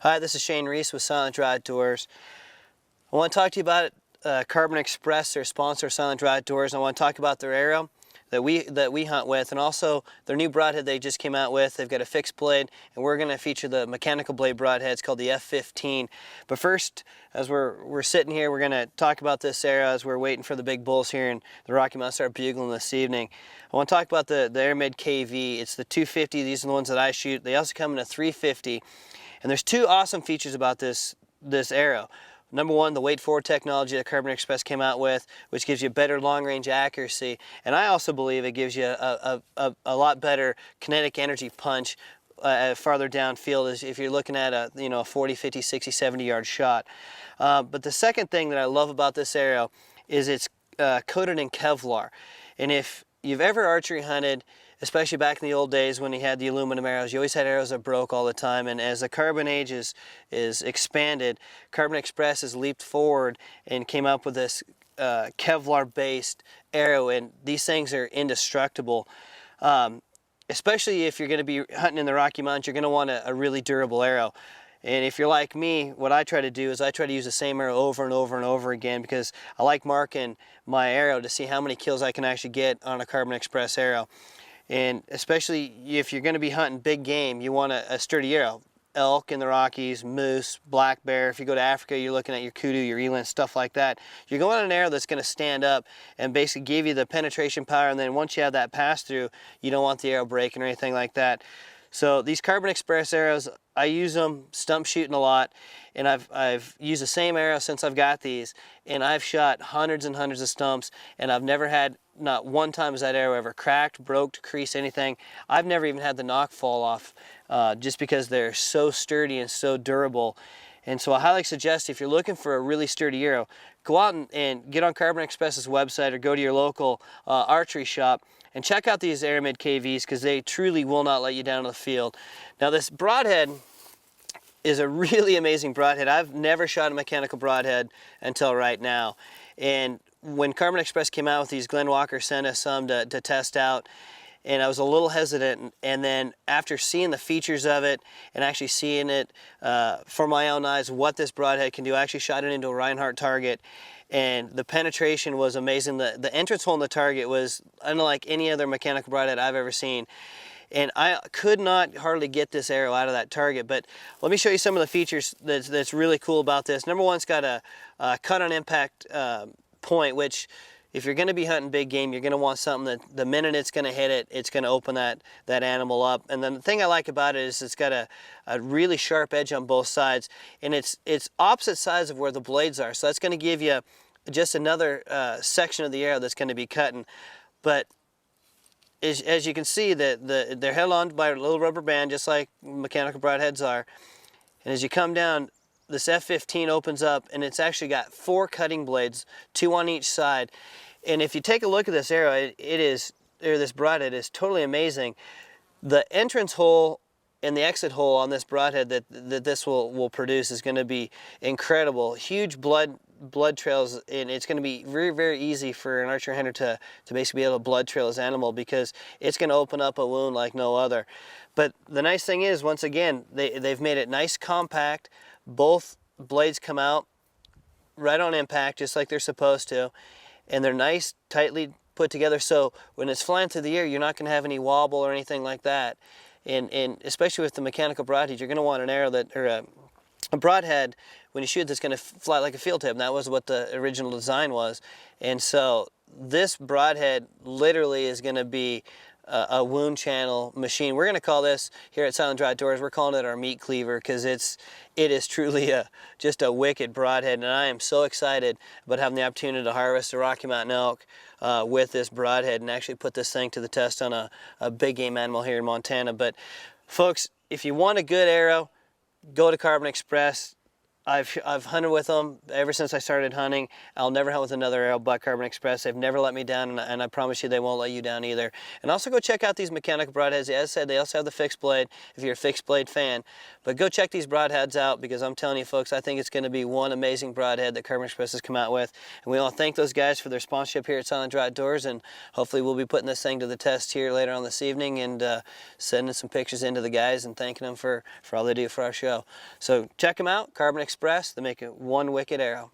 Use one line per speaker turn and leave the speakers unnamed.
Hi, this is Shane Reese with Silent Draw Outdoors. I want to talk to you about Carbon Express, their sponsor, Silent Draw Outdoors. And I want to talk about their arrow that we hunt with, and also their new broadhead they just came out with. They've got a fixed blade, and we're going to feature the mechanical blade broadhead. It's called the F15. But first, as we're sitting here, we're going to talk about this arrow as we're waiting for the big bulls here in the Rocky Mountains to start bugling this evening. I want to talk about the Aramid KV. It's the 250. These are the ones that I shoot. They also come in a 350. And there's two awesome features about this arrow. Number one, the weight forward technology that Carbon Express came out with, which gives you better long-range accuracy. And I also believe it gives you a lot better kinetic energy punch farther downfield if you're looking at a 40, 50, 60, 70 yard shot. But the second thing that I love about this arrow is it's coated in Kevlar. And if you've ever archery hunted, especially back in the old days when you had the aluminum arrows, you always had arrows that broke all the time. And as the carbon age is expanded, Carbon Express has leaped forward and came up with this Kevlar-based arrow, and these things are indestructible. Especially if you're going to be hunting in the Rocky Mountains, you're going to want a really durable arrow. And if you're like me, what I try to do is I try to use the same arrow over and over and over again, because I like marking my arrow to see how many kills I can actually get on a Carbon Express arrow. And especially if you're going to be hunting big game, you want a sturdy arrow. Elk in the Rockies, moose, black bear. If you go to Africa, you're looking at your kudu, your eland, stuff like that. You're going on an arrow that's going to stand up and basically give you the penetration power, and then once you have that pass through, you don't want the arrow breaking or anything like that. So these Carbon Express arrows, I use them stump shooting a lot, and I've used the same arrow since I've got these, and I've shot hundreds and hundreds of stumps, and I've never had, not one time has that arrow ever cracked, broke, creased, anything. I've never even had the nock fall off, just because they're so sturdy and so durable. And so I highly suggest, if you're looking for a really sturdy arrow, go out and get on Carbon Express's website or go to your local archery shop and check out these Aramid KVs, because they truly will not let you down in the field. Now this broadhead is a really amazing broadhead. I've never shot a mechanical broadhead until right now. And when Carbon Express came out with these, Glenn Walker sent us some to test out, and I was a little hesitant. And then after seeing the features of it and actually seeing it for my own eyes, what this broadhead can do, I actually shot it into a Reinhardt target, and the penetration was amazing. The entrance hole in the target was unlike any other mechanical broadhead I've ever seen. And I could not hardly get this arrow out of that target. But let me show you some of the features that's really cool about this. Number one, it's got a cut on impact point, which if you're going to be hunting big game, you're going to want something that the minute it's going to hit it, it's going to open that animal up. And then the thing I like about it is it's got a really sharp edge on both sides, and it's opposite sides of where the blades are. So that's going to give you just another section of the arrow that's going to be cutting. But as you can see, they're held on by a little rubber band, just like mechanical broadheads are. And as you come down, this F15 opens up, and it's actually got 4 cutting blades, 2 on each side. And if you take a look at this arrow, this broadhead is totally amazing. The entrance hole and the exit hole on this broadhead that this will produce is going to be incredible. Huge blood trails, and it's going to be very, very easy for an archery hunter to basically be able to blood trail his animal, because it's going to open up a wound like no other. But the nice thing is, once again, they've made it nice, compact. Both blades come out right on impact, just like they're supposed to, and they're nice, tightly put together, so when it's flying through the air, you're not going to have any wobble or anything like that. And especially with the mechanical broadhead, you're going to want an arrow or a broadhead when you shoot that's going to fly like a field tip, and that was what the original design was. And so this broadhead literally is going to be a wound channel machine. We're going to call this here at Silent Draw Outdoors, we're calling it our meat cleaver, because it is truly just a wicked broadhead, and I am so excited about having the opportunity to harvest a Rocky Mountain elk with this broadhead and actually put this thing to the test on a big game animal here in Montana. But folks, if you want a good arrow, go to Carbon Express. I've hunted with them ever since I started hunting. I'll never hunt with another arrow but Carbon Express. They've never let me down, and I promise you they won't let you down either. And also go check out these mechanical broadheads. As I said, they also have the fixed blade if you're a fixed blade fan. But go check these broadheads out, because I'm telling you folks, I think it's going to be one amazing broadhead that Carbon Express has come out with. And we want to thank those guys for their sponsorship here at Silent Draw Outdoors, and hopefully we'll be putting this thing to the test here later on this evening, and sending some pictures into the guys and thanking them for all they do for our show. So check them out, Carbon Express. They make one wicked arrow.